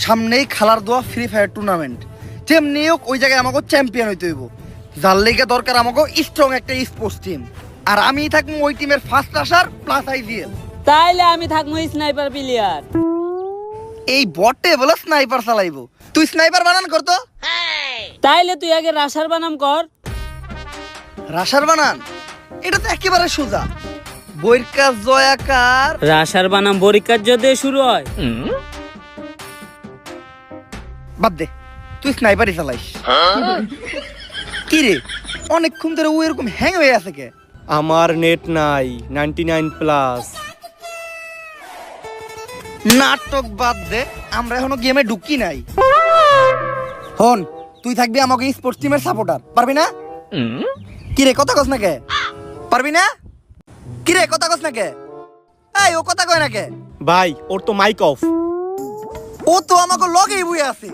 সামনেই খেলার দোয়া ফ্রি ফায়ার টুর্নামেন্ট, যেমনি হোক ওই জায়গায় আমাকে চ্যাম্পিয়ন হইতে হইব। যার লেগে দরকার আমাকে স্ট্রং একটা স্পোর্টস টিম, আর আমি থাকবো ওই টিমের ফার্স্ট আসার প্লাস আইজিএল। তাইলে আমি থাকবো স্নাইপার প্লেয়ার। এই বটে বলে স্নাইপার চালাইবো, তুই স্নাইপার বানান করতো। তাইলে তুই আগে রাশার বানাম কর। রাশার বানান এটা তো একেবারে সোজা, বইয়ের কাজ জয়াকার। রাশার বানাম পরীক্ষার যদি শুরু হয়। বাদ দে, তুই স্নাইপারই চালাইস। কি রে অনেকক্ষণ ধরে ও এরকম হ্যাং হয়ে আছে কে? আমার নেট নাই 99+। নাটক বাদ দে, আমরা এখনো গেমে ঢুকি নাই। হন, তুই থাকবি আমাকে স্পোর্টস টিমের সাপোর্টার, পারবি না? কি রে কথা কস না কে? পারবি না? কি রে কথা কস না কে? এই ও কথা কয় না কে? ভাই ওর তো মাইক অফ। ও তো আমাকে লগেই বই আছে।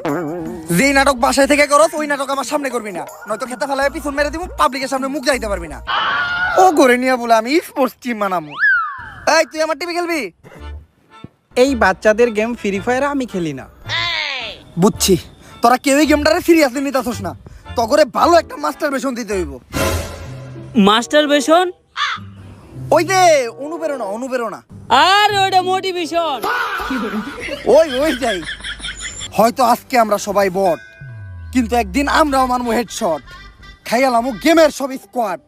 যেই নাটক বাসায় থেকে করস ওই নাটক আমার সামনে করবি না, নয়তো খেতে ফেলায় পিছন মেরে দিব, পাবলিকের সামনে মুখ যাইতে পারবি না। ও করে নিয়ে বলে আমি স্পোর্টস টিম বানাবো। এই তুই আমার টিমে খেলবি? এই বাচ্চাদের গেম ফ্রি ফায়ার আমি খেলি না। বুঝছি, তোরা কেউই গেমটারে সিরিয়াসলি নিতাছস না। তগরে ভালো একটা মাস্টার বেশন দিতে হইব। মাস্টার বেশন? ওই যে অনুপ্রেরণা, অনুপ্রেরণা। আর ওটা মোটিভেশন। ওই ওই যাই। হয়তো আজকে আমরা সবাই বট, কিন্তু একদিন আমরাও মানবো হেডশট। খাইয়ালামু গেমের সব স্কোয়াড।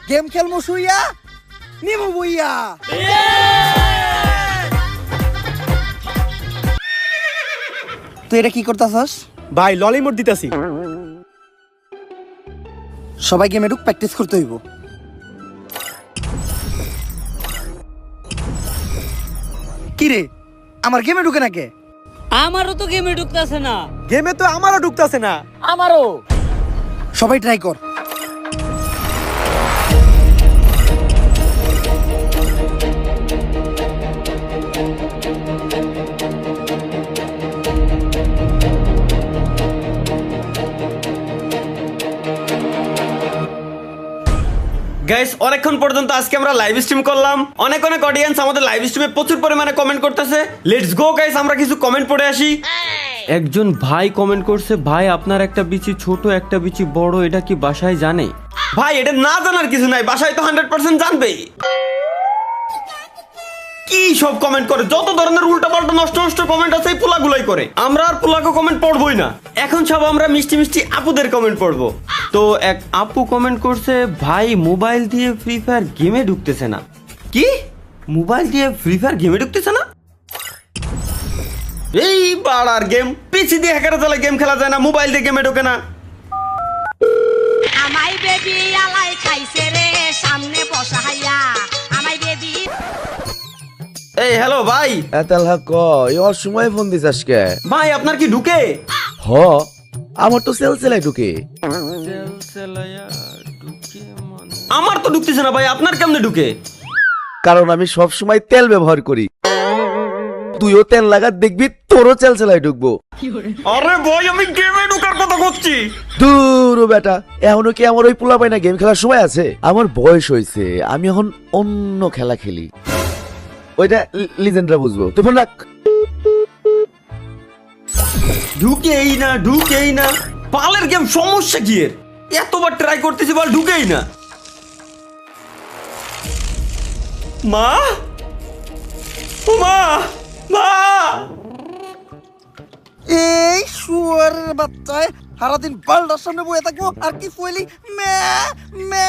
গেম খেলমু শুইয়া, নিমু বইয়া। তুই এটা কি করতাছস? ভাই ললিমোট দিতাছি। সবাই গেমে ঢুক, প্র্যাকটিস করতে হইব। কি রে আমার গেমে ঢুকে না কে? আমারও তো গেমে ঢুকতেছে না। গেমে তো আমারও ঢুকতাছে না। আমারও। সবাই ট্রাই কর। গাইস অনেকক্ষণ পর্যন্ত আজকে আমরা লাইভ স্ট্রিম করলাম, অনেক অনেক অডিয়েন্স আমাদের লাইভ স্ট্রিমে প্রচুর পরিমাণে কমেন্ট করতেছে। লেটস গো গাইস, আমরা কিছু কমেন্ট পড়ে আসি। একজন ভাই কমেন্ট করছে, ভাই আপনার একটা বিচি ছোট একটা বিচি বড়, এটা কি বাসায় জানে? ভাই এটা না জানার কিছু নাই, বাসায় তো 100% জানবেই। কি সব কমেন্ট করে, যত ধরনের উল্টাপাল্টা নষ্ট নষ্ট কমেন্ট আছে এই পোলাগুলাই করে। আমরা আর পোলাকে কমেন্ট পড়বই না, এখন সব আমরা মিষ্টি মিষ্টি আপুদের কমেন্ট পড়বো। তো এক আপু কমেন্ট করছে, ভাই মোবাইল দিয়ে ফ্রি ফায়ার গেমে ঢুকতেছে না। কি মোবাইল দিয়ে ফ্রি ফায়ার গেমে ঢুকতেছে না? এই বাড়ার গেম, পিসি দিয়ে হ্যাকার চালা গেম খেলা যায় না, মোবাইল দিয়ে গেমে ঢোকে না। আমাই বেবি আলাই খাইছে রে সামনে বসাইয়া আমাই বেবি। এই হ্যালো ভাই। এতালহা ক এই সময় ফোন দিস আজকে? ভাই আপনার কি ঢুকে? হ, আমার তো সেলসেলাই ঢুকে। আমার তো ঢুকতেছে না ভাই, আপনার কেমনে ঢুকে? কারণ আমি সব সময় তেল ব্যবহার করি। তুইও তেল লাগা দেখবি তোরও সেলসেলাই ঢুকবো। আরে ভাই আমি গেমে ঢোকার কথা বলছি। দূর বেটা, এখনো কি আমার ওই পোলা পাই না গেম খেলার সময় আছে? আমার বয়স হয়েছে, আমি এখন অন্য খেলা খেলি। ওইটা লিজেন্ডরা বুঝবো। তুই ফোন রাখ। ঢুকেই না ঢুকেই না, পালের গেম সমস্যা কি এর? এতবার ট্রাই করতেছি বল ঢুকেই না। মা ও মা, মা এই শুয়ারের বাচ্চায় সারাদিন বালটার সামনে বয়ে থাকবো আর কি ফুয়েলি মে মে।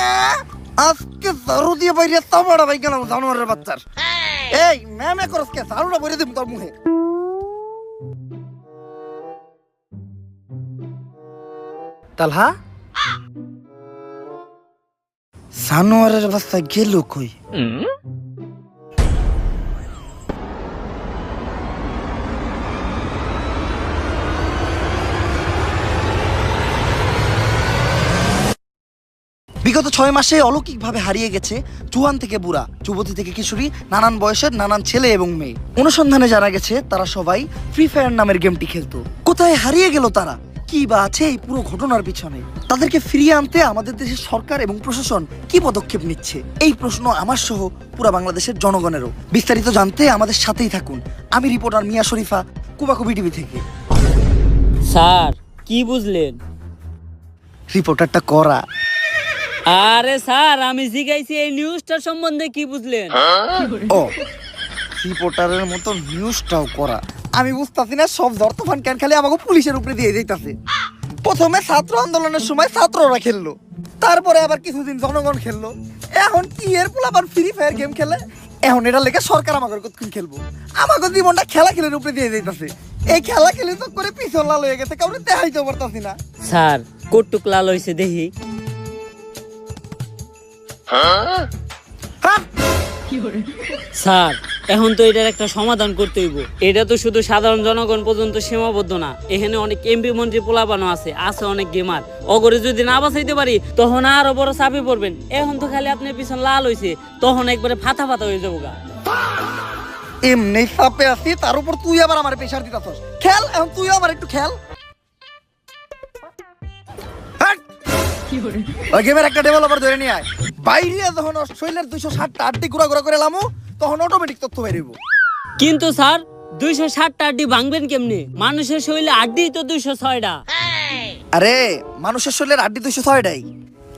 আজকে ঝাড়ু দিয়ে বাইরে তামাড়া ভাই গেলাম জানোয়ারের বাচ্চার। এই মে মে করস কে? ঝাড়ুটা বইরে দিব তোর মুখে। তালহা জানোয়ারের বাচ্চা গেল কই? বিগত 6 মাসে অলৌকিকভাবে হারিয়ে গেছে জুয়ান থেকে বুড়া, যুবতী থেকে কিশোরী, নানান বয়সের নানান ছেলে এবং মেয়ে। অনুসন্ধানে জানা গেছে তারা সবাই ফ্রি ফায়ার নামের গেমটি খেলতো। কোথায় হারিয়ে গেল তারা? কি বা আছে এই পুরো ঘটনার পিছনে? তাদেরকে ফিরিয়ে আনতে আমাদের দেশের সরকার এবং প্রশাসন কি পদক্ষেপ নিচ্ছে? এই প্রশ্ন আমার সহ পুরো বাংলাদেশের জনগণেরও। বিস্তারিত জানতে আমাদের সাথেই থাকুন। আমি রিপোর্টার মিয়া শরীফা। কুবাকুবি টিভি থেকে। স্যার কি বুঝলেন? রিপোর্টারটা করা। আরে স্যার আমি জিজ্ঞাসি এই নিউজটার সম্বন্ধে কি বুঝলেন? ও, রিপোর্টারের মতো নিউজটাও করা। আমি বুঝতাছি না সব জর্তফান কেন খালি আমাকে পুলিশের উপরে দিয়ে দিতেছে। প্রথমে ছাত্র আন্দোলনের সময় ছাত্ররা খেললো, তারপরে আবার কিছুদিন জনগণ খেললো, এখন কি এর পোলাপান ফ্রি ফায়ার গেম খেলে। এখন এটা লেগে সরকার আমাকে কতক্ষণ খেলবো, আমাকে জীবনটা খেলা খেলের উপরে দিয়ে দিতেছে। এই খেলা খেলে তো করে পিছন লাল হয়ে গেছে, কাউকে দেখাইতে পারতাছি না। স্যার কটুক লাল হয়েছে দেখি। হাট! স্যার এখন তো এটার একটা সমাধান করতে হইব। এটা তো শুধু সাধারণ জনগণ পর্যন্ত সীমাবদ্ধ না, এখানে অনেক এমপি মন্ত্রী পোলাপানো আছে অনেক গেমার। অগরে যদি না বাঁচাইতে পারি তখন আরো বড় চাপে পড়বেন। এখন তো খালি আপনার পিছন লাল হয়েছে, তখন একবারে ফাতা ফাতা হয়ে যাবো গা। এমনি চাপে আছি, তার উপর তুই আবার আমার প্রেশার দিতাছস। খেল, এখন তুই আমার একটু খেল। হাট! ওই গেমের একটা ডেভেলপার ধরে নিয়ে আয়। বাইরে যখন অস্ট্রেলিয়ার 260টা আড্ডি ঘুরা ঘুরা করে লামু, তখন অটোমেটিক তথ্য বেরিয়ে। কিন্তু স্যার 260টা আড্ডি ভাঙবেন কেমনে? মানুষের শরীরে আড্ডি তো 206টা। আরে মানুষের শরীরের আড্ডি 206টাই,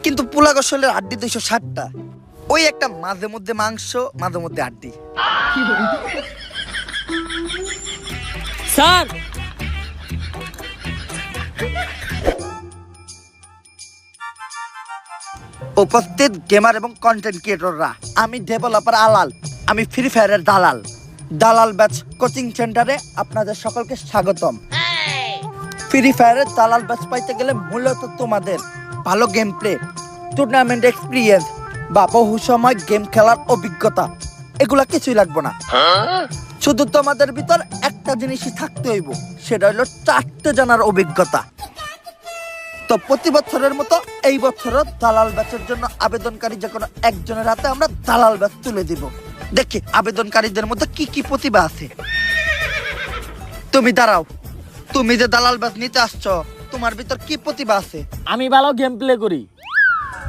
কিন্তু পোলাগর শরীরের আড্ডি 260টা। ওই একটা মাঝে মধ্যে মাংস, মাঝে মধ্যে আড্ডি। স্যার উপস্থিত গেমার এবং কন্টেন্ট ক্রিয়েটররা, আমি ডেভেলপার আলাল, আমি ফ্রি ফায়ারের দালাল। দালাল ব্যাচ কোচিং সেন্টারে আপনাদের সকলকে স্বাগতম। ফ্রি ফায়ারের দালাল ব্যাচ পাইতে গেলে মূলত তোমাদের ভালো গেম প্লে, টুর্নামেন্ট এক্সপিরিয়েন্স বা বহু সময় গেম খেলার অভিজ্ঞতা, এগুলা কিছুই লাগবে না। শুধু তোমাদের ভিতর একটা জিনিসই থাকতে হইব, সেটা হলো 4টে জানার অভিজ্ঞতা। তো প্রতি বছরের মতো এই বছরও দালাল ব্যাচের জন্য আবেদনকারী যে কোনো একজনের হাতে আমরা দালাল ব্যাচ তুলে দিব। দেখি আবেদনকারীদের মধ্যে কি কি প্রতিভা আছে। তুমি দাঁড়াও, তুমি যে দালাল ব্যাচ নিতে আসছো, তোমার ভিতর কি প্রতিভা আছে? আমি ভালো গেম প্লে করি।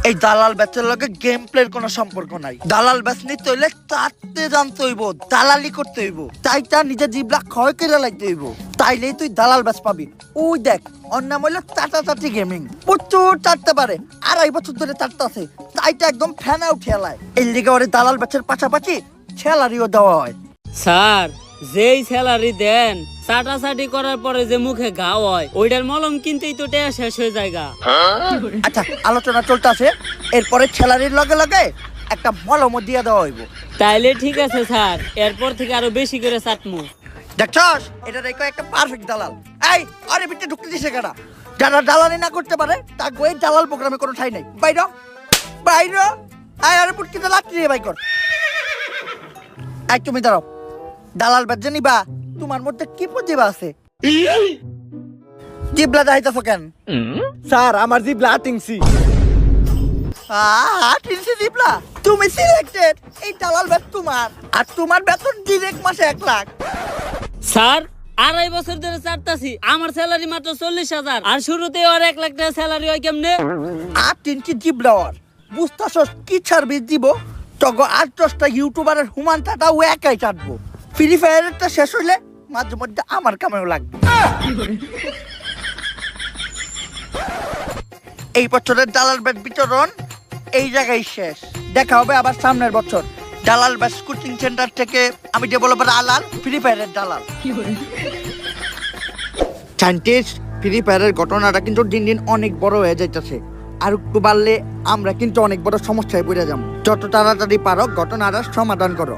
এই দালাল ব্যাচের লগে গেম প্লের কোনো সম্পর্ক নাই। দালাল ব্যাচ নিতে হইলে চারটে জানতে হইব, দালালি করতে হইব, তাইটা নিজের জিবলা ক্ষয় করে লাইতে হইব, তাইলেই তুই দালাল ব্যাচ পাবি। ওই দেখ, ওর নাম হইলো চাটাচাটি গেমিং। প্রচুর চাটতে পারে, 2.5 বছর ধরে চাটতে আছে, তাইটা একদম ফ্যান আউট খেলায়। এই লিগে ওরে দালাল ব্যাচের পাশাপাশি স্যালারিও দেওয়া হয়। স্যার যেই স্যালারি দেন, চাটাচাটি করার পরে যে মুখে ঘা হয়, ওইটার মলম কিনতেই তো টাকা শেষ হয়ে যায় গা। আচ্ছা, আলোচনা চলতেছে, এরপরে স্যালারির লগে লগে একটা মলমও দিয়ে দেওয়া হইব। তাইলে ঠিক আছে স্যার, এরপর থেকে আরো বেশি করে চাটমু। দেখছস, এটা দেখো একটা পারফেক্ট দালাল। এই আরে ভিতরে ঢুকতে দিছে কেডা? যারা দালালি না করতে পারে তার ওই দালাল প্রোগ্রামে কোনো ঠাই নাই। বাইরে বাইরে আয়, আরে পুটকিতে লাঠি দিয়ে বাই কর। এই তুমি দাঁড়াও, দালাল বাজে নিবা, তোমার মধ্যে কি প্রতিভা আছে? জিবলা যাইতাছো কেন? স্যার আমার জি ব্লাটিংসি। টিনসি জিবলা, তুমি সিলেক্টেড। এই দালাল ব্যাচ তোমার, আর তোমার বেতন ডিরেক্ট মাসে 1 লাখ। স্যার 2.5 বছর ধরে চাটতাছি, আমার স্যালারি মাত্র 40,000, আর শুরুতে আর 1 লাখ টাকা স্যালারি হয় কেমনে? আর 3টি জিবলাওয়ার বুঝতাছস কি সার্ভিস দিব? তগো 8-10টা ইউটিউবারের হুমান টাটা ও একাই চাটবো। ফ্রি ফায়ারেরটা শেষ হইলে মাঝে মধ্যে আমার কামেও লাগবে। এই বছরের দালাল ব্যাচ বিতরণ এই জায়গায় শেষ। দেখা হবে আবার সামনের বছর। দালাল ব্যাচ কোচিং সেন্টার থেকে আমি ডেভেলপার আলাল, ফ্রি ফায়ারের দালাল। সায়েন্টিস্ট, ফ্রি ফায়ারের ঘটনাটা কিন্তু দিন দিন অনেক বড় হয়ে যাইতেছে। আর একটু বাড়লে আমরা কিন্তু অনেক বড় সমস্যায় পড়ে যাব। যত তাড়াতাড়ি পারো ঘটনাটার সমাধান করো।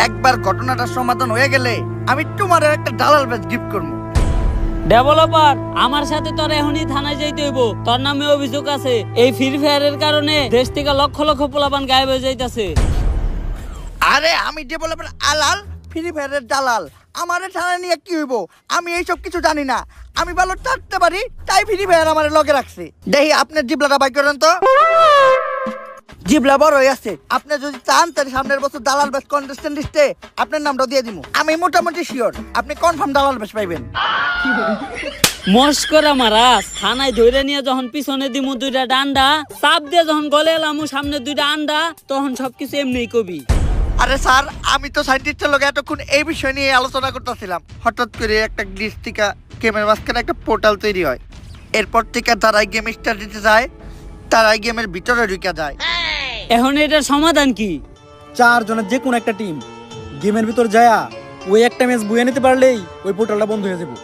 একবার ঘটনাটার সমাধান হয়ে গেলে আমি তোমার একটা দালাল ব্যাচ গিফট করবো। ডেভেলপার, আমার সাথে তোর এখনই থানায় যাইতে হইব। তোর নামে অভিযোগ আছে, এই ফ্রি ফায়ারের কারণে দেশ থেকে লক্ষ লক্ষ পোলাপান গায়েব হয়ে যাইতাছে। আরে আমি ডেভেলপার আলাল, ফ্রি ফায়ারের দালাল, আমারে থানায় নিয়ে কি হইব? আমি এইসব কিছু জানি না। আমি ভালো চাটতে পারি, তাই ফ্রি ফায়ার আমার লগে রাখছে। দেখি আপনার জিবলাটা বাই করেন তো। জিবলা বড় হয়ে আছে। আপনি যদি চান তাহলে সামনের বছর দালাল ব্যাচ কন্টেস্টেন্ট লিস্টে আপনার নামটা দিয়ে দিব। আমি মোটামুটি শিওর আপনি কনফার্ম দালাল ব্যাচ পাইবেন। মস্করা মারাস, থানায় ধরে নিয়ে যখন পিছনে দিমু 2টা ডান্ডা, চাপ দিয়ে যখন গলে এলামু সামনে 2টা আন্ডা, তখন সবকিছু এমনিই কবি। আরে স্যার, আমি তো সায়েন্টিস্টের লোক এতক্ষণ এই বিষয় নিয়ে আলোচনা করতেছিলাম। হঠাৎ করে একটা গ্লিচ থেকে গেমের মাঝখানে একটা পোর্টাল তৈরি হয়। এরপর থেকে যারা গেম স্টার্ট দিতে যায় তারা গেমের ভিতরে ঢুকে যায়। এখন এটার সমাধান কি? 4 জনের যে কোনো একটা টিম গেমের ভিতর যায়া ওই একটা ম্যাচ বুয়ে নিতে পারলেই ওই পোর্টালটা বন্ধ হয়ে যাবে।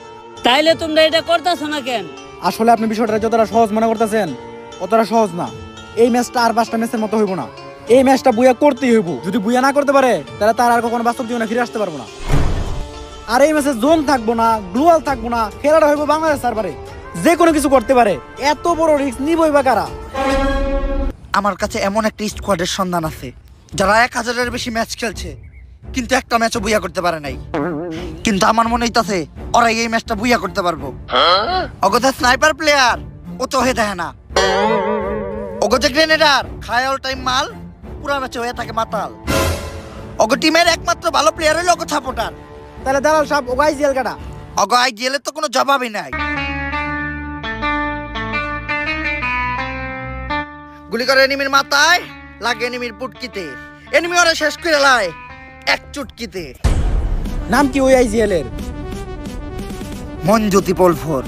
তাইলে তোমরা এটা করতেছো না কেন? আসলে আপনি বিষয়টা যতটা সহজ মনে করতেছেন অতটা সহজ না। এই ম্যাচটা আর 5টা ম্যাচের মতো হইব না। এই ম্যাচটা বুয়া করতেই হইব। যদি বুয়া না করতে পারে তাহলে তার আর কখনো বাস্তব জীবনে ফিরে আসতে পারবো না। আর এই ম্যাচে জোন থাকবো না, গ্লোয়াল থাকবো না, খেলাটা হইব বাংলাদেশ সার্ভারে। যে কোনো কিছু করতে পারে, এত বড় রিস্ক নিবই বা কারা? আমার কাছে এমন একটা স্কোয়াডের সন্ধান আছে যারা 1000-এর বেশি ম্যাচ খেলছে কিন্তু একটা ম্যাচও বুইয়া করতে পারে নাই। কিন্তু আমার মনে হইতাছে ওরা এই ম্যাচটা বুইয়া করতে পারবো। অগথা স্নাইপার প্লেয়ার ও তো হয়ে দেয় না, অগথা গ্রেনেডার খায় অল টাইম মাল, পুরা ম্যাচে হয়ে থাকে মাতাল। অগ টিমের একমাত্র ভালো প্লেয়ার হলো অগ সাপোর্টার। তাহলে দালাল সাহেব ওগাই জেল কাটা। অগ আইজিএলের তো কোনো জবাবই নাই। গুলি করে এনিমির মাথায়, লাগে এনিমির পুটকিতে, এনিমি ওরা শেষ করে লাই এক চুটকিতে। নাম কি ওই আইজিএল এর? মনজ্যোতি পলফর।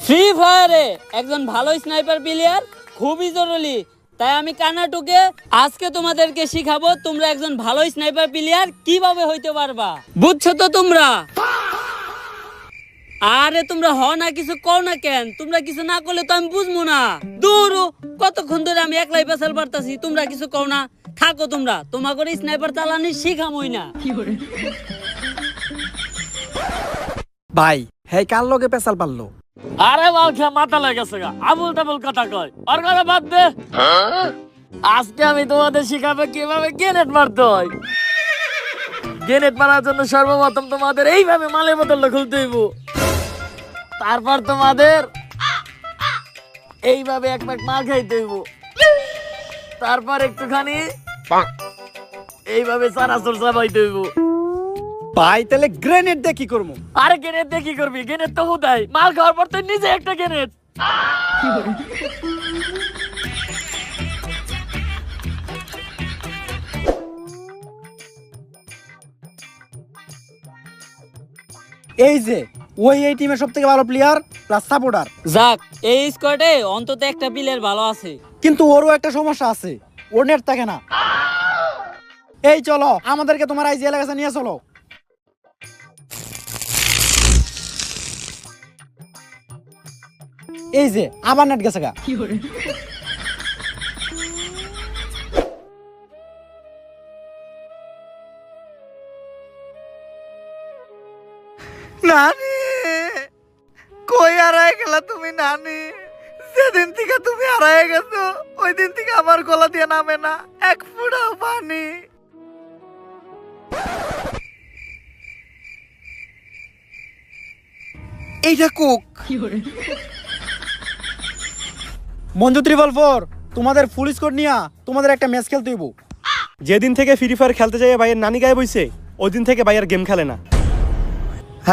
ফ্রি ফায়ারে একজন ভালো স্নাইপার প্লেয়ার খুবই জরুরি। তাই আমি কানাটুকে আজকে তোমাদেরকে শিখাবো তোমরা একজন ভালো স্নাইপার প্লেয়ার কিভাবে হইতে পারবা। বুঝছো তো তোমরা? আরে তোমরা হ না কিছু কও না কেন? তোমরা কিছু না করলে তো আমি বুঝবো না। দূর, কতক্ষণ ধরে আমি একলাই পেছাল পারতাছি, তোমরা কিছু কও না। থাকো তোমরা, তোমার করে স্নাইপার চালানি শিখামই না। ভাই হ্যাঁ কার লগে পেশাল পারলো? আরে বালখা মাথা লেগেছে গা, আবুল তাবুল কথা কয়, ওর কথা বাদ দে। আজকে আমি তোমাদের শিখাবো কিভাবে গ্রেনেড মারতে হয়। গ্রেনেড মারার জন্য সর্বপ্রথম তোমাদের এইভাবে মালের বোতলটা খুলতে হইব। তারপর তোমাদের এইভাবে এক প্যাক মাল খাইতে হইব। তারপর একটুখানি এইভাবে চানাচুর চাবাইতে হইব। ভাই তাহলে গ্রেনেড দিয়ে কি করবো? আরে গ্রেনেড দিয়ে কি করবি? গ্রেনেড তো হুদাই, মাল খাওয়ার পর তো নিজে একটা গ্রেনেড। এই যে ওই এই টিমের সব থেকে ভালো প্লেয়ার প্লাস সাপোর্টার। যাক, এই স্কোয়াডে অন্তত একটা প্লেয়ার ভালো আছে। কিন্তু ওরও একটা সমস্যা আছে, ওর নেট থাকে না। এই চলো আমাদেরকে তোমার আইজিএল কাছে নিয়ে চলো। এই যে আবার নেট গেছে গা। নানি কই হারায় গেলা তুমি নানি? যেদিন থেকে তুমি হারায় গেছো ওই দিন থেকে আমার গলা দিয়ে নামে না এক ফোঁটাও পানি। এইটা কোক। মঞ্জু 444 তোমাদের ফুল স্কোর নিয়া তোমাদের একটা ম্যাচ খেলতে হইব। যেদিন থেকে ফ্রি ফায়ার খেলতে যাই ভাইয়ের নানি গায়ে বইছে ওই দিন থেকে ভাইয়ের গেম খেলে না।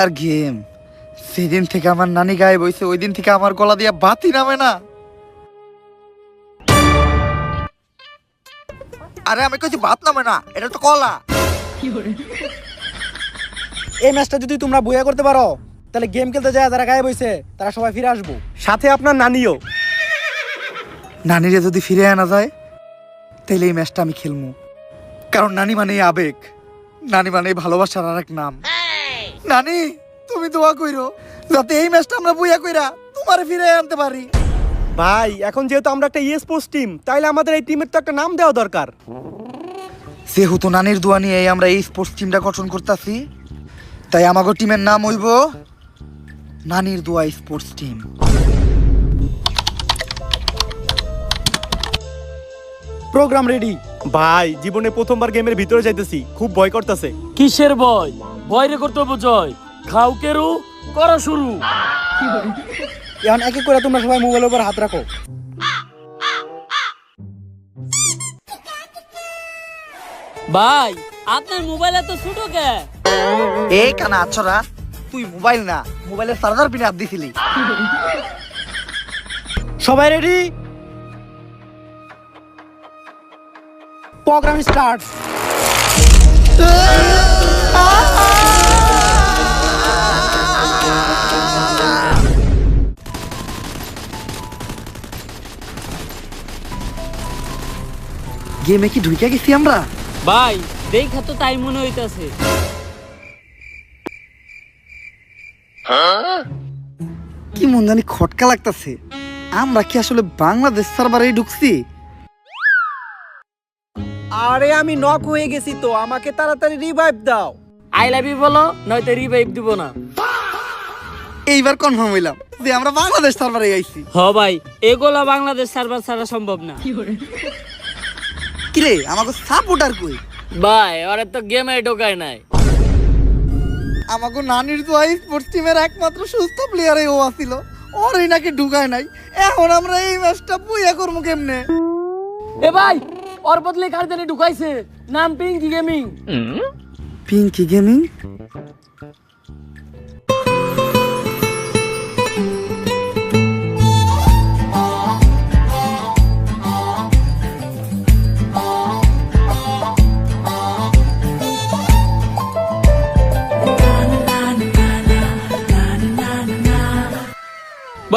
আর গেম সেদিন থেকে আমার নানি গায়ে বইছে ওই দিন থেকে আমার গলা দিয়ে বাতি নামে না। আরে আমি কইছি ভাত নামে না, এটা তো কলা। এই ম্যাচটা যদি তোমরা বইয়া করতে পারো তাহলে গেম খেলতে যায় যারা গায়ে বইছে তারা সবাই ফিরে আসবো, সাথে আপনার নানিও। নানিরে যদি ফিরে আনা যায় তাহলে এই ম্যাচটা আমি খেলবো। কারণ নানি মানে আবেগ, নানি মানে ভালোবাসার আর এক নাম। নানি তুমি দোয়া কইরো যাতে এই ম্যাচটা আমরা বুইয়া কইরা তোমারে ফিরে আনতে পারি। ভাই এখন যেহেতু আমরা একটা স্পোর্টস টিম তাইলে আমাদের এই টিমের তো একটা নাম দেওয়া দরকার। যেহেতু নানির দোয়া নিয়ে আমরা এই স্পোর্টস টিমটা গঠন করতেছি তাই আমাগো টিমের নাম হইব নানির দোয়া স্পোর্টস টিম। Programme ready. ভাই জীবনে প্রথমবার গেমের ভিতরে যাইতেছি, খুব ভয় করতেছে। কিসের ভয়? ভয় রে করতে বুঝয়, খাও কেরু করা শুরু। এখন এক এক করে তোমরা সবাই মোবাইলের উপর হাত রাখো। ভাই আপনার মোবাইল এত ছোট কে? এই কানা আছরা, তুই মোবাইল না, মোবাইলের চার্জার পিনে হাত দিছিলি। সবাই রেডি? Programme start. গেমে কি ঢুকে গেছি আমরা? ভাই দেখা তো তাই মনে হইতাছে। কি মন জানি খটকা লাগতাছে। আমরা কি আসলে বাংলাদেশ সার্ভারেই ঢুকছি? আরে আমি নক হয়ে গেছি তো, আমাকে তাড়াতাড়ি রিভাইভ দাও। আই লাভ ইউ বলো, নয়তো রিভাইভ দিব না। এইবার কনফার্ম হইলাম যে আমরা বাংলাদেশ সার্ভারে আইছি। হ ভাই, এগুলা বাংলাদেশ সার্ভার ছাড়া সম্ভব না। কিরে আমাকে সাপোর্টার কই? ভাই ওরা তো গেমে ঢোকায় নাই। আমাকে নানির দোয়াই স্পোর্টস টিমের একমাত্র সুস্থ প্লেয়ারে ও আছিল, ওরই নাকি ঢুকায় নাই। এখন আমরা এই ম্যাচটা বুইয়া করবো কেমনে? এ ভাই ওর বদলে কার জানি ঢুকাইছে, নাম পিঙ্কি গেমিং। পিঙ্কি গেমিং?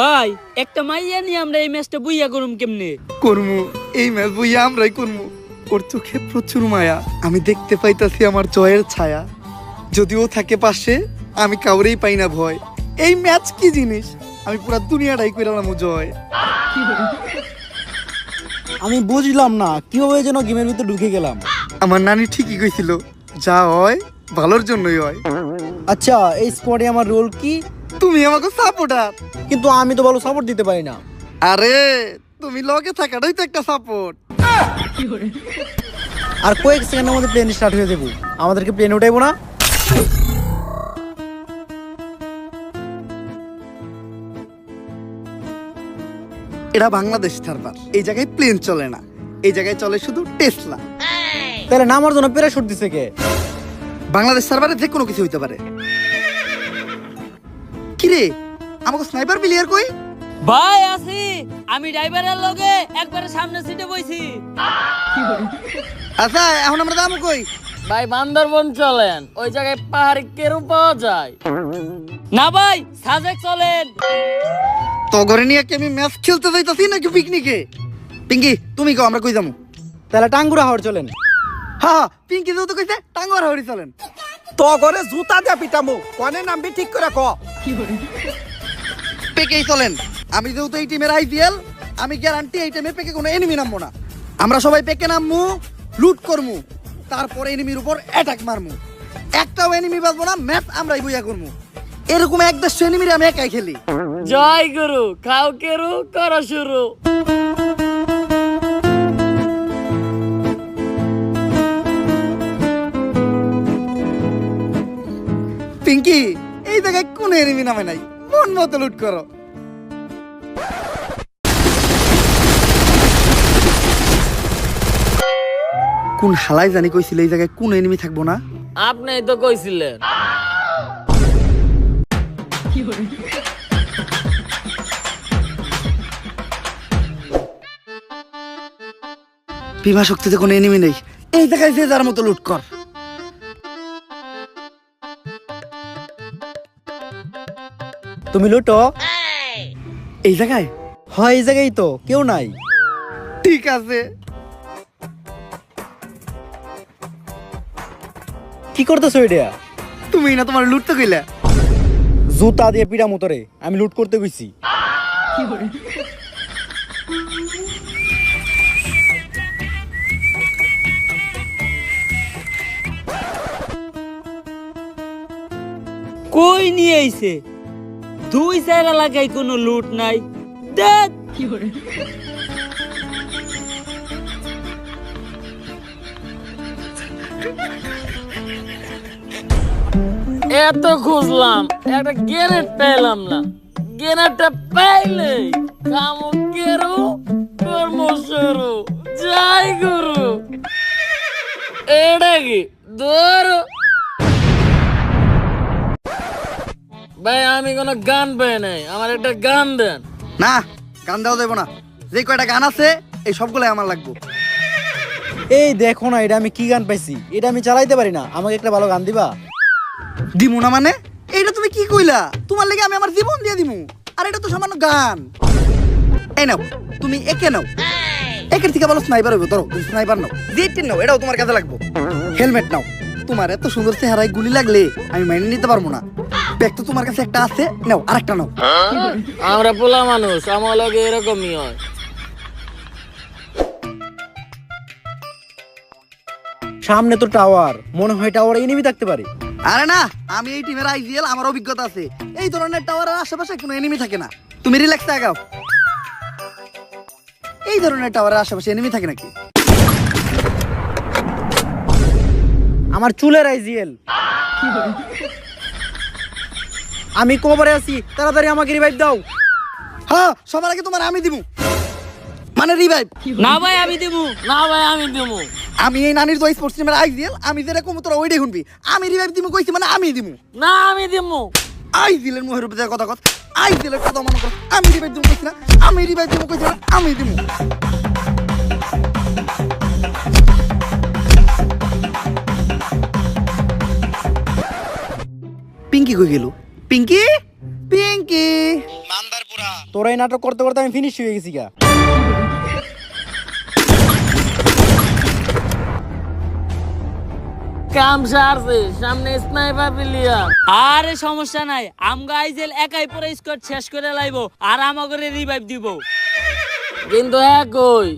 ভাই একটা মাইয়া নিয়ে আমরা এই ম্যাচটা বুইয়া করুম কেমনে? করমু, এই ম্যাচ বুইয়া আমরাই করমু। ওর চোখে প্রচুর মায়া, আমি দেখতে পাইতাছি আমার জয়ের ছায়া। যদিও থাকে পাশে, আমি কাউরেই পাই না ভয়। এই ম্যাচ কি জিনিস, আমি পুরো দুনিয়াটাই কইরালাম জয়। আমি বুঝলাম না কিভাবে যেন গেমের ভিতরে ঢুকে গেলাম। আমার নানি ঠিকই কইছিল, যা হয় ভালোর জন্যই হয়। আচ্ছা, এই স্কোয়াডে আমার রোল কি? তুমি আমাকে সাপোর্টার। কিন্তু আমি তো ভালো সাপোর্ট দিতে পারি না। আরে তুমি লগে থাকাটাই তো একটা সাপোর্ট। আর কয়েক সেকেন্ডের মধ্যে প্লেন স্টার্ট হয়ে যাবো। আমাদেরকে প্লেন উঠাইবো না? এটা বাংলাদেশ সার্ভার, এই জায়গায় প্লেন চলে না, এই জায়গায় চলে শুধু টেসলা। তাহলে নামার জন্য প্যারাশুট দিছে কে? বাংলাদেশ সার্ভারে যে কোনো কিছু হইতে পারে। কিরে আমাকে স্নাইপার প্লেয়ার কই? ভাই আছি, আমি ড্রাইভারের লগে একবারে সামনে সিটে বইছি। আচ্ছা এখন আমরা যাবো কই? ভাই বান্দরবন চলেন, ওই জায়গায় পাহাড়ি কেরু পাওয়া যায়। না ভাই সাজেক চলেন। তো ঘরে নিয়ে কি আমি ম্যাচ খেলতে যাইতাছি নাকি পিকনিকে? পিঙ্কি তুমি কও আমরা কই যাবো? তাহলে টাঙ্গুরা হাওড় চলেন। হ্যাঁ পিঙ্কি যেহেতু কইছে টাঙ্গুয়ার হরি চলেন। তো ঘরে জুতা দিয়া পিটামু, কনে নামবি ঠিক করে ক। পেকেই চলেন, আমি যেহেতু এই টিমের আইপিএল, আমি গ্যারান্টি এই টাইমে পেকে কোনো এনিমি নামবো না। আমরা সবাই পেকে নামবো, লুট করমু, তারপরে এনিমির উপর অ্যাটাক মারমু। একটাও এনিমি বাঁচবো না, ম্যাচ আমরাই বইয়া করমু। এরকম 1-100 এনিমির আমি একাই খেলি। জয় গুরু, খাও কেরু, করো শুরু। পিঙ্কি এই জায়গায় কোনো এনিমি নামে নাই, মন মতো লুট করো। কোন হালাই জানি কইছিল এই জায়গায় কোন এনিমি থাকবো না। আপনি তো কইছিলেন। বিভা শক্তিতে কোনো এনিমি নেই, এই জায়গায় যে যার মতো লুট কর। তুমি লুটো। এই জায়গায়? হয় এই জায়গায় তো কেউ নাই। ঠিক আছে। কি করতেছো এটা? তুমি না তোমার লুটতে কইলা। জুতা দিয়ে পিড়া মোতরে আমি লুট করতে গেছি। কই নিয়ে আইছে? 2-4 এলাকায় কোনো লুট নাই। দেখ এত খুঁজলাম, একটা গ্রেনেড পেলাম না। গ্রেনেডটা পাইলে কামো কেরো কর্ম শুরু। জয় গুরু। এটা কি ধরো ভাই, আমি কোনো গান পাই নাই, আমার একটা গান দেন। না, গান দেওয়া যাবে না। যে কয়টা গান আছে এই সবগুলাই আমার লাগবে। এই দেখো না, এটা আমি কি গান পাইছি, এটা আমি চালাইতে পারি না, আমাকে একটা ভালো গান দিবা? দিমু না মানে? এইটা তুমি কি কইলা? তোমার লাগি আমি আমার জীবন দিয়ে দিমু, আর এটা তো সামান্য গান। এই নাও, তুমি একে নাও। একের থেকে ভালো স্নাইপার হইব। ধরো, তুমি স্নাইপার নাও। যেটা নাও, এটাও তোমার কাজে লাগবে। হেলমেট নাও। তোমার এত সুন্দর চেহারায় গুলি লাগলে আমি মেনে নিতে পারবো না। ব্যাগ তো তোমার কাছে একটা আছে, নাও আরেকটা নাও। আমরা পোলা মানুষ, আমার লগে এরকমই হয়। সামনে তো টাওয়ার, মনে হয় টাওয়ারে এনিমি থাকতে পারে। আরে না, আমি এই টিমের আইজিএল, আমার অভিজ্ঞতা আছে। এই ধরনের টাওয়ারের আশেপাশে কোনো এনিমি থাকে না। তুমি রিল্যাক্স আগাও। এই ধরনের টাওয়ারের আশেপাশে এনিমি থাকে নাকি? আমার চুলের আইজিএল। আমি কবরে আছি, তাড়াতাড়ি আমাকে রিভাইভ দাও। হ্যাঁ, সবার আগে তোমার আমি দিমু, মানে রিভাইভ। না ভাই আমি দেবো, না ভাই আমি দেবো। আমি এই নানির তো স্পোর্টস টিমের আইজিএল, আমি যেটা কম তোরা ওইটাই শুনবি। আমি রিভাইভ দিমু কইছি মানে আমি দিমু। না আমি দেবো। আইজিএলের মুখের উপরে কথা কথা, আইজিএলের কথা মনে করো। আমি রিভাইভ দিমু কইছি না, আমি রিভাইভ দিমু কইছি না, আমি দিমু। পিঙ্কি কই গেল? পিঙ্কি, পিঙ্কি। তোরা এই নাটক করতে করতে আমি ফিনিশ হয়ে গেছি গা। কাম সারছে, সামনে স্নাইপার প্লেয়ার। আরে সমস্যা নাই, আমগো আইজেল একাই পুরো স্কোয়াড শেষ করে লাইবো, আর আমাগরে রিভাইভ দিব। কিন্তু একই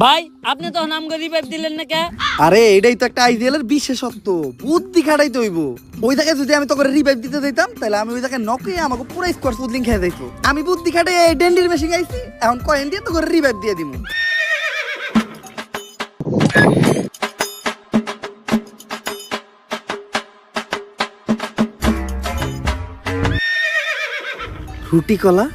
ভাই, আপনি তখন আমগো রিভাইভ দিলেন না কে? আরে এটাই তো একটা আইজিএল এর বিশেষত্ব, বুদ্ধি খাটাইতে হইব। ওই জায়গায় যদি আমি তোকে রিভাইভ দিতে যাইতাম, তাহলে আমি ওই জায়গায় নকে আমাকে পুরো স্কোয়াড পুদলিং খেয়ে যাইতো। আমি বুদ্ধি খাটে ডেন্ডির মেশিন আইছি, এখন কয়েন দিয়ে তোকে রিভাইভ দিয়ে দিমু। রুটি কলা,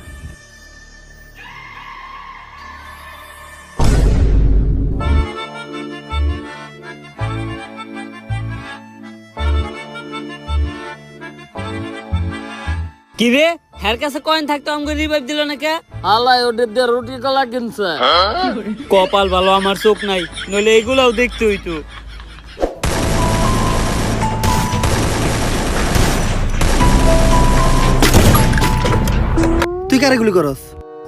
কি রে, হের কাছে কয়েন থাকতো আমাকে রিভাইভ দিল না কে? আল্লাহ ওদের দিয়ে রুটি কলা কিনছে। কপাল ভালো আমার চোখ নাই, নইলে এগুলাও দেখতে হইতো। তুই কারে গুলি করস?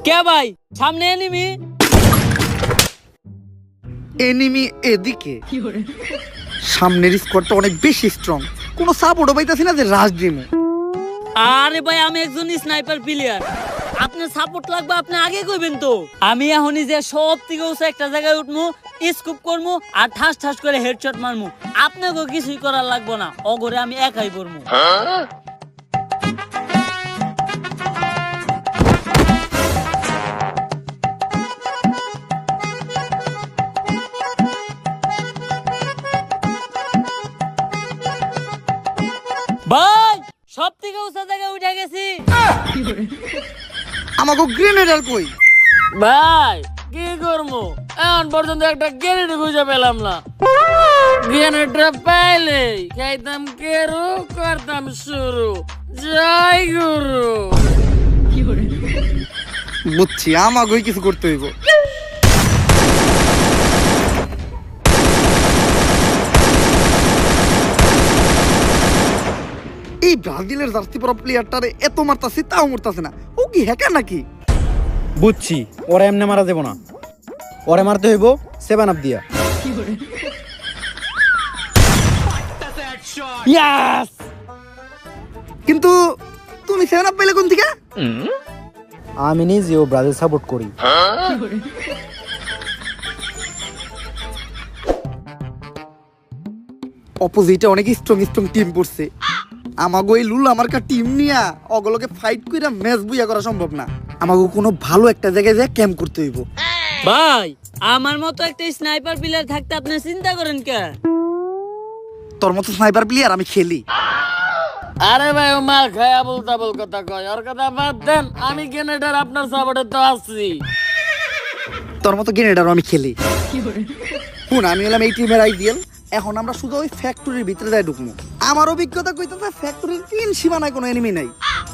কে ভাই, সামনে এনিমি। এনিমি এদিকে, সামনের স্কোয়াডটা অনেক বেশি স্ট্রং, কোনো সাপোর্টও পাইতাছি না যে রাশ দিমু। আরে ভাই, আমি একজন স্নাইপার প্লেয়ার, আপনার সাপোর্ট লাগবে, আপনি আগে কইবেন তো। আমি এখনই যে সব থেকে উঁচু একটা জায়গায় উঠমু, স্কুপ করমু, আর ঠাস ঠাস করে হেডশট মারমু। আপনাকে কিছুই করার লাগবে না, অগরে আমি একাই করমু। ভাই, সব থেকে উঁচু জায়গায় উঠে গেছি। আমাকে গ্রেনেডার কই? ভাই কি করবো, এখন পর্যন্ত একটা গ্রেনেড খুঁজে পেলাম না। গ্রেনেডটা পাইলেই খাইতাম কেরু, করতাম শুরু। জয় গুরু। বুঝছি, আমাকেই কিছু করতে হইব। এই ব্রাজিলের জার্সি পরা প্লেয়ারটারে এত মারতাছে, তাও মরতাছে না। ও কি হ্যাকার নাকি? বুঝছি, ওরা এমনি মারা দেবো না, ওরে মারতে হইব 7 আপ দিয়া। ইয়াস! কিন্তু তুমি 7 আপ পেলে কোন থেকে? আমি নিজেও ব্রাজিল সাপোর্ট করি। অপোজিটে অনেক স্ট্রং স্ট্রং টিম পড়ছে। আমাগো এই লুল আমার কা টিম নিয়া অগলকে ফাইট কইরা ম্যাচ বুইয়া করা সম্ভব না। আমাগো কোনো ভালো একটা জায়গায় যায় ক্যাম্প করতে হইব। ভাই, আমার মতো একটা স্নাইপার প্লেয়ার থাকতে আপনি চিন্তা করেন কে? তোর মতো স্নাইপার প্লেয়ার আমি খেলি। আরে ভাই ও মাল খায় আবল তাবল কথা কয়, ওর কথা বাদ দেন। আমি গ্রেনেডার আপনার সাপোর্টে তো আছি। তোর মতো গ্রেনেডারও আমি খেলি। শুন, আমি হলাম এই টিমের আইডিয়াল। এখন আমরা শুধু ওই ফ্যাক্টরির ভিতরে যাই ঢুকবো। আমার অভিজ্ঞতা কইতেছে ফ্যাক্টরির 3 সীমানায় কোনো এনিমি নাই,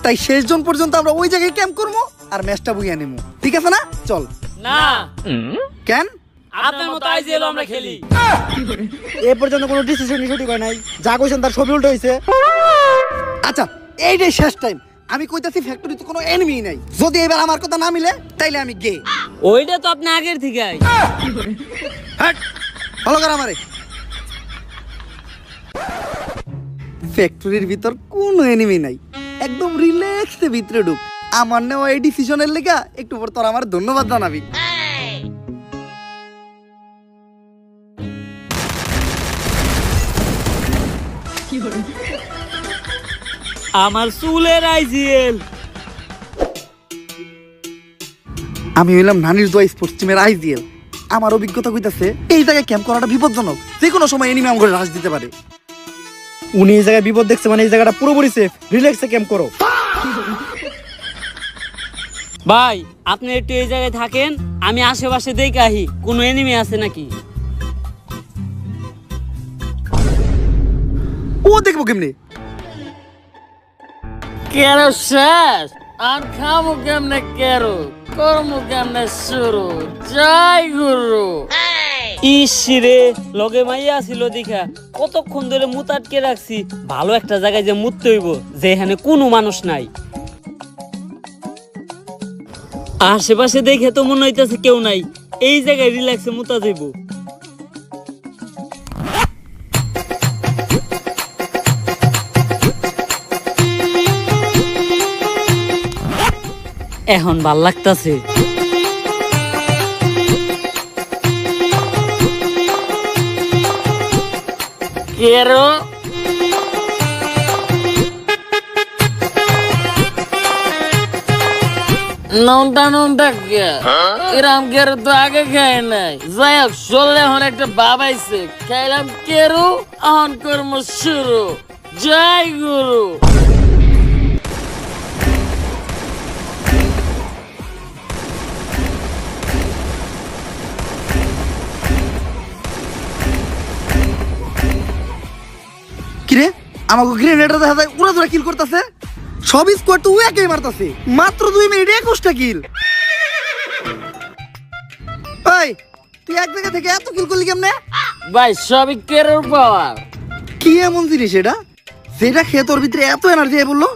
তাই শেষ জন পর্যন্ত আমরা ওই জায়গায় ক্যাম্প করবো আর ম্যাচটা বুইয়া নেবো। ঠিক আছে না? চল। না, কেন? আপনার মতো আইজিএল আমরা খেলি। এ পর্যন্ত কোনো ডিসিশন সঠিক হয় নাই, যা কইছেন তার সবই উল্টো হইছে। আচ্ছা, এইটাই শেষ টাইম। আমি কইতাছি ফ্যাক্টরিতে কোনো এনিমি নাই। যদি এবার আমার কথা না মিলে তাইলে আমি গে। ওইটা তো আপনি আগের থেকে হ্যাট, ভালো করে আমারে। ফ্যাক্টরির ভিতর কোনো এনিমি নাই, একদম রিল্যাক্সে ভিতরে ঢুক। আমার নেওয়া এই ডিসিশনের লেগা একটু পর তোর আমার ধন্যবাদ জানাবি। আমার চুলের আইজিএল। আমি হইলাম নানির দোয়া স্পোর্টস টিমের আইজিএল। আমার অভিজ্ঞতা কইতাছে এই জায়গায় ক্যাম্প করাটা বিপজ্জনক, যে কোনো সময় এনিমি আমাকে রাশ দিতে পারে। উনি এই জায়গায় বিপদ দেখছে মানে এই জায়গাটা পুরোপুরি সেফ, রিল্যাক্সে ক্যাম্প করো। ভাই আপনি একটু এই জায়গায় থাকেন, আমি আশেপাশে দেখে আহি কোনো এনিমি আছে নাকি। ও দেখবো কেমনে? কেরো শেষ আর খামু কেমনে, কেরো কর্ম কেমনে শুরু। জয় গুরু। ইসরে লগে মাইয়া ছিল দেখা কতক্ষণ ধরে মুত আটকে রাখছি। ভালো একটা জায়গায় যে মুততে হইব যেখানে কোনো মানুষ নাই। আশেপাশে দেখে তো মনে হইতেছে কেউ নাই, এই জায়গায় রিল্যাক্সে মুতা যাইব। এখন ভাল লাগতাছে। কেরো নন্টা কে এরাম কেরো তো আগে খায় নাই। যাই হোক চললে এখন একটা বাবাইছে খাইলাম কেরো, এখন কর্ম শুরু। জয় গুরু। কিরে, আমাকে গ্রেনেডার দেখা যায় উড়া ধরে কিল করতেছে। সব স্কোয়াড তো একাই মারতাছে, মাত্র 2 মিনিটে 21টা কিল। ভাই তুই এক জায়গা থেকে এত কিল করলি কেমনে? ভাই সবই কেরোর পাওয়ার। কি এমন জিনিস এটা যেটা খেয়ে তোর ভিতরে এত এনার্জি বললো?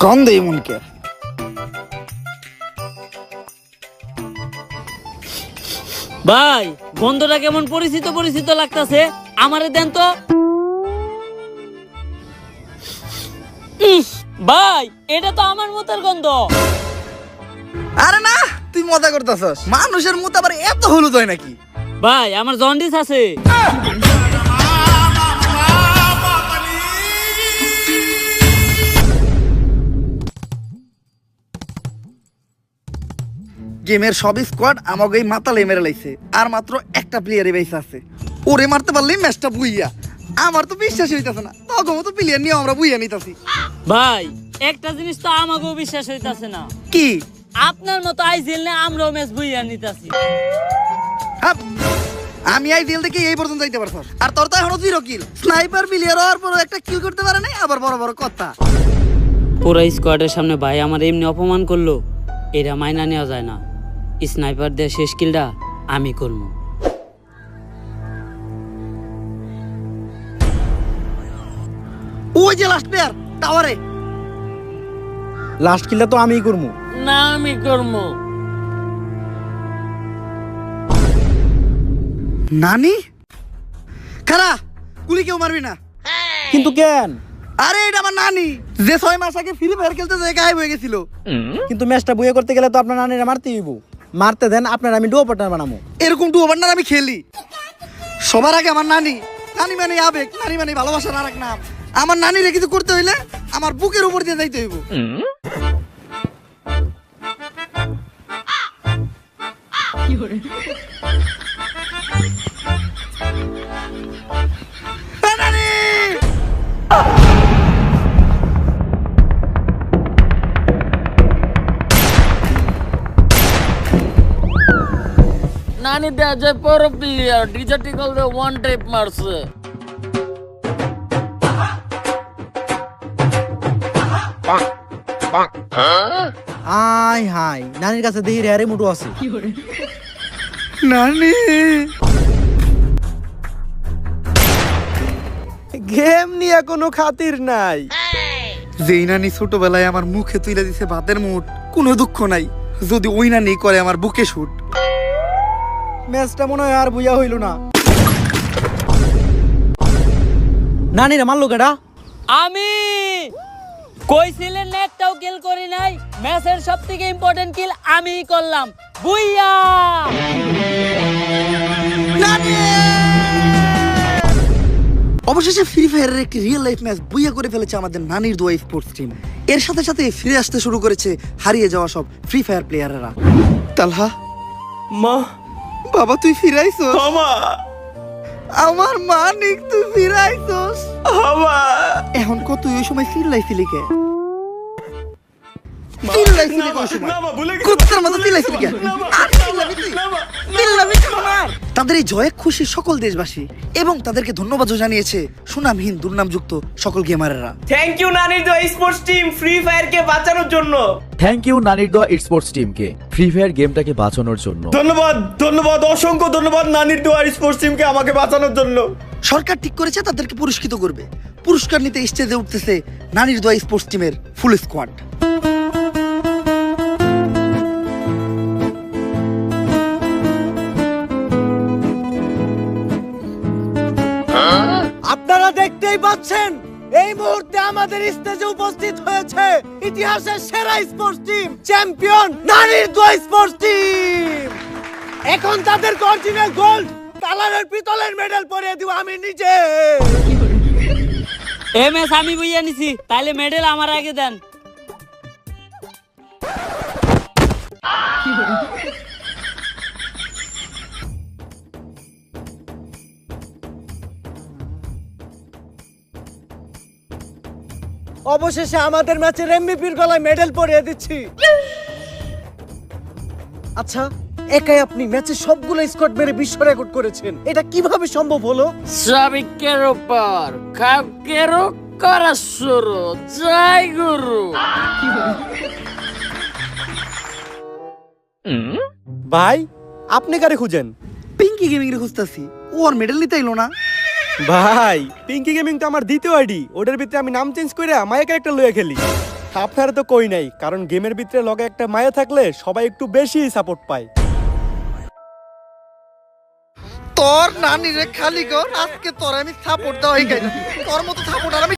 গন্ধে এমনকে। ভাই গন্ধটা কেমন পরিচিত পরিচিত লাগতাছে, আমারে দেন তো। ভাই এটা তো আমার মতের গন্ধ। আরে না, তুই মজা করতেছস। মানুষের মুত আবার এত হলুদ হয় নাকি? ভাই আমার জন্ডিস আছে। গেমের সব স্কোয়াড আমাকে এই মাতালে মেরে লাইছে, আর মাত্র একটা প্লেয়ারে বেঁচে আছে। ওরে মারতে পারলেই ম্যাচটা বুইয়া। আমার তো বিশ্বাসই হইতাছে না, তখন তো প্লেয়ার নিয়ে আমরা বুইয়া নিতাছি। ভাই একটা জিনিস তো আমাকেও বিশ্বাস হইতাছে না। কি? আপনার মতো আইজিএল নে আমরাও ম্যাচ বইয়া নিতাছি। হাপ, আমি আইজিএল থেকে এই পর্যন্ত যাইতে পারছস, আর তোর তো এখনো 0 কিল। স্নাইপার প্লেয়ার হওয়ার পর একটা কিল করতে পারে নাই, আবার বড় বড় কথা। পুরো স্কোয়াডের সামনে ভাই আমার এমনি অপমান করলো, এটা মাইনা নেওয়া যায় না। স্নাইপার দিয়ে শেষ কিলটা আমি করবো। ওই যে লাস্ট প্লেয়ার টাওয়ারে। লাস্ট কিলটা তো আমিই করবো। না আমি করবো। নানি খারা, গুলি কেউ মারবি না। কিন্তু কেন? আরে এটা আমার নানি, যে 6 মাস আগে ফ্রি ফায়ার খেলতে যে গায়েব হয়ে গেছিল। কিন্তু ম্যাচটা বুয়ে করতে গেলে তো আপনার নানিরা মারতেই হইব। মারতে দেন, আপনার আমি ডুয়ো পার্টনার বানাবো। এরকম টু ওভার আমি খেলি। সবার আগে আমার নানি। নানি মানে আবেগ, নানি মানে ভালোবাসার আর এক নাম। আমার নানিরে কিছু করতে হইলে আমার বুকের উপর দিয়ে যাইতে হইব। নানি দেয়া যায় পর প্লেয়ার ডিজার্টিকল দে ওয়ান টাইপ মারছে। আয় হাই নানির কাছে দেখি রেয়ারে মুটু আছে। নানি গেম নিয়ে কোনো খাতির নাই। যেই নানি ছোটবেলায় আমার মুখে তুলে দিছে ভাতের মুঠ, কোনো দুঃখ নাই যদি ওই নানি করে আমার বুকে শুট। ম্যাচটা মনে হয় আর বুঝা হইল না। নানিরা মারলো কেডা? আমি কইছিলেন না একটাও কিল করি নাই, ম্যাচের সবথেকে ইম্পর্টেন্ট কিল আমিই করলাম। বুইয়া অবশেষে ফ্রি ফায়ারের একটি রিয়েল লাইফ ম্যাচ বুইয়া করে ফেলেছে আমাদের নানির দোয়া স্পোর্টস টিম। এর সাথে সাথে ফিরে আসতে শুরু করেছে হারিয়ে যাওয়া সব ফ্রি ফায়ার প্লেয়ারেরা। তালহা, মা, বাবা তুই ফিরাইছস? আমা, আমার মানিক তুই ফিরাইছস? আমা। এখন কত ওই সময় ফিল লাইফ লিখে ফিল লাইফ লিখে ওই সময় না, মা, ভুলে গেছি। কুত্তার মতো ফিল লাইফ লিখে না, মা। আর ফিল লাইফ তাদের এই জয়ে খুশি সকল দেশবাসী এবং তাদেরকে ধন্যবাদ জানিয়েছে সুনামহীন দুর্নামযুক্ত সকল গেমারেরা। থ্যাংক ইউ নানির দোয়া স্পোর্টস টিম ফ্রি ফায়ার কে বাঁচানোর জন্য। থ্যাংক ইউ নানির দোয়া স্পোর্টস টিমকে ফ্রি ফায়ার গেমটাকে বাঁচানোর জন্য। ধন্যবাদ, ধন্যবাদ, অসংখ্য ধন্যবাদ নানির দোয়া স্পোর্টস টিমকে আমাকে বাঁচানোর জন্য। সরকার ঠিক করেছে তাদেরকে পুরস্কৃত করবে। পুরস্কার নিতে স্টেজে উঠতেছে নানির দোয়া স্পোর্টস টিমের ফুল স্কোয়াড। আপনারা দেখতেই পাচ্ছেন এই মুহূর্তে আমাদের স্টেজে উপস্থিত হয়েছে ইতিহাসের সেরা স্পোর্টস টিম, চ্যাম্পিয়ন নানির দোয়া স্পোর্টস টিম। এখন তাদের অরিজিনাল গোল্ড কালারের পিতলের মেডেল পরিয়ে দিব আমি নিজে। এ ম্যাচ আমি বুইয়া নিছি, তাইলে মেডেল আমার আগে দেন। অবশেষে আমাদের ম্যাচের এমভিপির গলায় মেডেল পরিয়ে দিচ্ছি। আচ্ছা, একাই আপনি ম্যাচে সবগুলো স্কোয়াড মেরে বিশ্ব রেকর্ড করেছেন, এটা কিভাবে সম্ভব হলো? সাবিকের উপর কাউকেরও করা শুরু, জয় গুরু। ভাই, আপনি কারে খুঁজেন? পিঙ্কি গেমিং রে খুঁজতেছি, ও আর মেডেল নিতে এলো না। ভাই, পিঙ্কি গেমিং তো আমার দ্বিতীয় আইডি, ওটার ভিতরে আমি নাম চেঞ্জ করে মায়া ক্যারেক্টার লইয়া খেলি। আপনারা তো কই নাই, কারণ গেমের ভিতরে লগে একটা মায়া থাকলে সবাই একটু বেশি সাপোর্ট পায়। তোর নানি রে খালি কর, আজকে তোর আমি সাপোর্ট দেওয়াই গাই, তোর মতো সাপোর্ট আর আমি